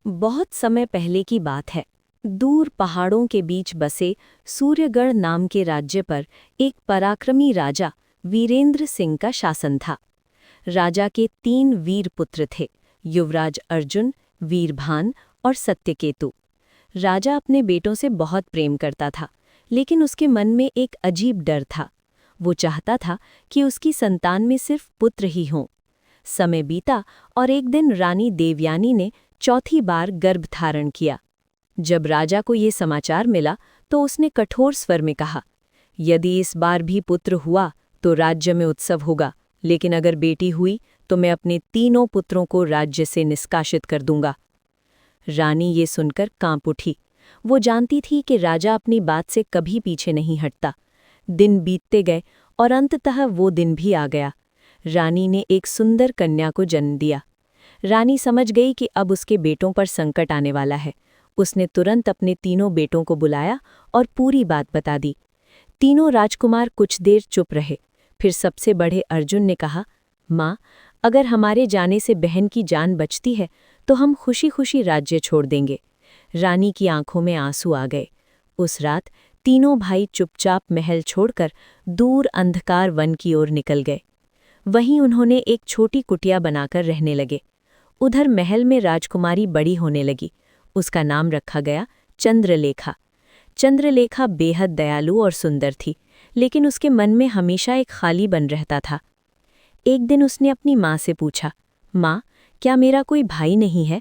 बहुत समय पहले की बात है। दूर पहाड़ों के बीच बसे सूर्यगढ़ नाम के राज्य पर एक पराक्रमी राजा वीरेंद्र सिंह का शासन था। राजा के 3 वीर पुत्र थे, युवराज अर्जुन, वीरभान और सत्यकेतु। राजा अपने बेटों से बहुत प्रेम करता था, लेकिन उसके मन में एक अजीब डर था। वो चाहता था कि उसकी संतान में सिर्फ पुत्र ही हों। समय बीता और एक दिन रानी देवयानी ने चौथी बार गर्भ धारण किया। जब राजा को ये समाचार मिला तो उसने कठोर स्वर में कहा, यदि इस बार भी पुत्र हुआ तो राज्य में उत्सव होगा, लेकिन अगर बेटी हुई तो मैं अपने तीनों पुत्रों को राज्य से निष्कासित कर दूंगा। रानी ये सुनकर कांप उठी। वो जानती थी कि राजा अपनी बात से कभी पीछे नहीं हटता। दिन बीतते गए और अंततः वो दिन भी आ गया। रानी ने एक सुंदर कन्या को जन्म दिया। रानी समझ गई कि अब उसके बेटों पर संकट आने वाला है। उसने तुरंत अपने तीनों बेटों को बुलाया और पूरी बात बता दी। तीनों राजकुमार कुछ देर चुप रहे। फिर सबसे बड़े अर्जुन ने कहा, माँ, अगर हमारे जाने से बहन की जान बचती है तो हम खुशी खुशी राज्य छोड़ देंगे। रानी की आंखों में आंसू आ गए। उस रात तीनों भाई चुपचाप महल छोड़कर दूर अंधकार वन की ओर निकल गए। वहीं उन्होंने एक छोटी कुटिया बनाकर रहने लगे। उधर महल में राजकुमारी बड़ी होने लगी। उसका नाम रखा गया चंद्रलेखा। चंद्रलेखा बेहद दयालु और सुंदर थी, लेकिन उसके मन में हमेशा एक खाली बन रहता था। एक दिन उसने अपनी माँ से पूछा, माँ, क्या मेरा कोई भाई नहीं है?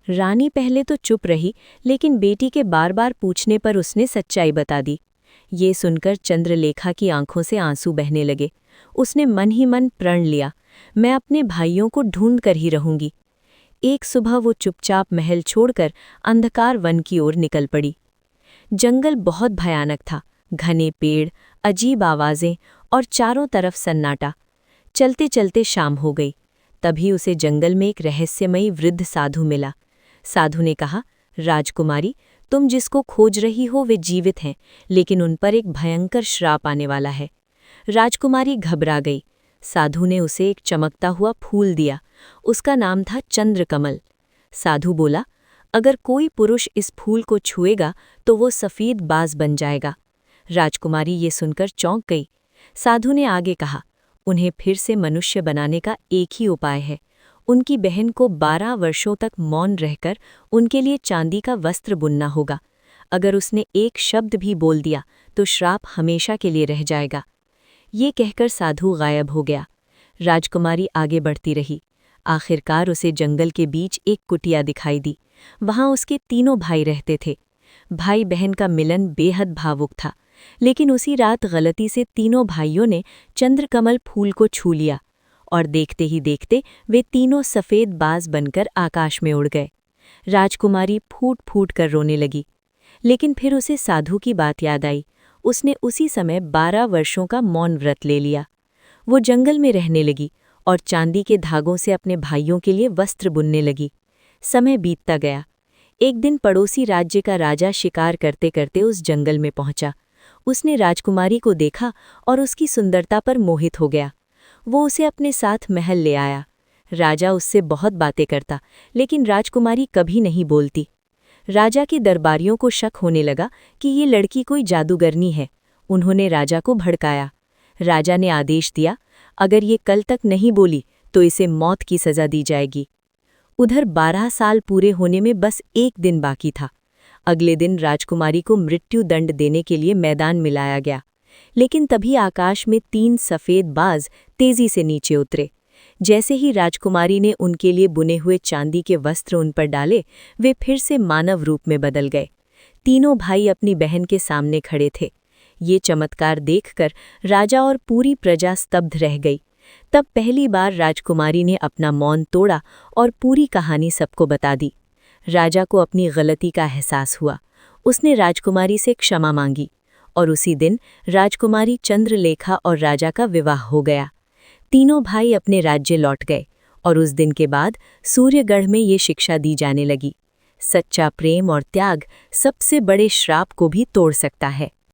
रानी पहले तो चुप रही, लेकिन बेटी के बार बार पूछने पर उसने सच्चाई बता दी। ये सुनकर चंद्रलेखा की आंखों से आंसू बहने लगे। उसने मन ही मन प्रण लिया, मैं अपने भाइयों को ढूंढ कर ही रहूंगी। एक सुबह वो चुपचाप महल छोड़कर अंधकार वन की ओर निकल पड़ी। जंगल बहुत भयानक था, घने पेड़, अजीब आवाजें और चारों तरफ सन्नाटा। चलते चलते शाम हो गई। तभी उसे जंगल में एक रहस्यमयी वृद्ध साधु मिला। साधु ने कहा, राजकुमारी, तुम जिसको खोज रही हो वे जीवित हैं, लेकिन उन पर एक भयंकर श्राप आने वाला है। राजकुमारी घबरा गई। साधु ने उसे एक चमकता हुआ फूल दिया। उसका नाम था चंद्रकमल। साधु बोला, अगर कोई पुरुष इस फूल को छुएगा तो वो सफ़ेद बाज बन जाएगा। राजकुमारी ये सुनकर चौंक गई। साधु ने आगे कहा, उन्हें फिर से मनुष्य बनाने का एक ही उपाय है। उनकी बहन को 12 वर्षों तक मौन रहकर उनके लिए चांदी का वस्त्र बुनना होगा। अगर उसने एक शब्द भी बोल दिया तो श्राप हमेशा के लिए रह जाएगा। ये कहकर साधु गायब हो गया। राजकुमारी आगे बढ़ती रही। आखिरकार उसे जंगल के बीच एक कुटिया दिखाई दी। वहां उसके तीनों भाई रहते थे। भाई बहन का मिलन बेहद भावुक था, लेकिन उसी रात गलती से तीनों भाइयों ने चंद्रकमल फूल को छू लिया और देखते ही देखते वे तीनों सफ़ेद बाज बनकर आकाश में उड़ गए। राजकुमारी फूट फूट कर रोने लगी, लेकिन फिर उसे साधु की बात याद आई। उसने उसी समय 12 वर्षों का मौन व्रत ले लिया। वो जंगल में रहने लगी और चांदी के धागों से अपने भाइयों के लिए वस्त्र बुनने लगी। समय बीतता गया। एक दिन पड़ोसी राज्य का राजा शिकार करते करते उस जंगल में पहुंचा। उसने राजकुमारी को देखा और उसकी सुंदरता पर मोहित हो गया। वो उसे अपने साथ महल ले आया। राजा उससे बहुत बातें करता, लेकिन राजकुमारी कभी नहीं बोलती। राजा के दरबारियों को शक होने लगा कि ये लड़की कोई जादूगरनी है। उन्होंने राजा को भड़काया। राजा ने आदेश दिया, अगर ये कल तक नहीं बोली तो इसे मौत की सज़ा दी जाएगी। उधर 12 साल पूरे होने में बस एक दिन बाकी था। अगले दिन राजकुमारी को मृत्यु दंड देने के लिए मैदान में लाया गया, लेकिन तभी आकाश में 3 सफ़ेद बाज तेजी से नीचे उतरे। जैसे ही राजकुमारी ने उनके लिए बुने हुए चांदी के वस्त्र उन पर डाले, वे फिर से मानव रूप में बदल गए। तीनों भाई अपनी बहन के सामने खड़े थे। ये चमत्कार देखकर राजा और पूरी प्रजा स्तब्ध रह गई। तब पहली बार राजकुमारी ने अपना मौन तोड़ा और पूरी कहानी सबको बता दी। राजा को अपनी गलती का एहसास हुआ। उसने राजकुमारी से क्षमा मांगी और उसी दिन राजकुमारी चंद्रलेखा और राजा का विवाह हो गया। तीनों भाई अपने राज्य लौट गए और उस दिन के बाद सूर्यगढ़ में ये शिक्षा दी जाने लगी, सच्चा प्रेम और त्याग सबसे बड़े श्राप को भी तोड़ सकता है।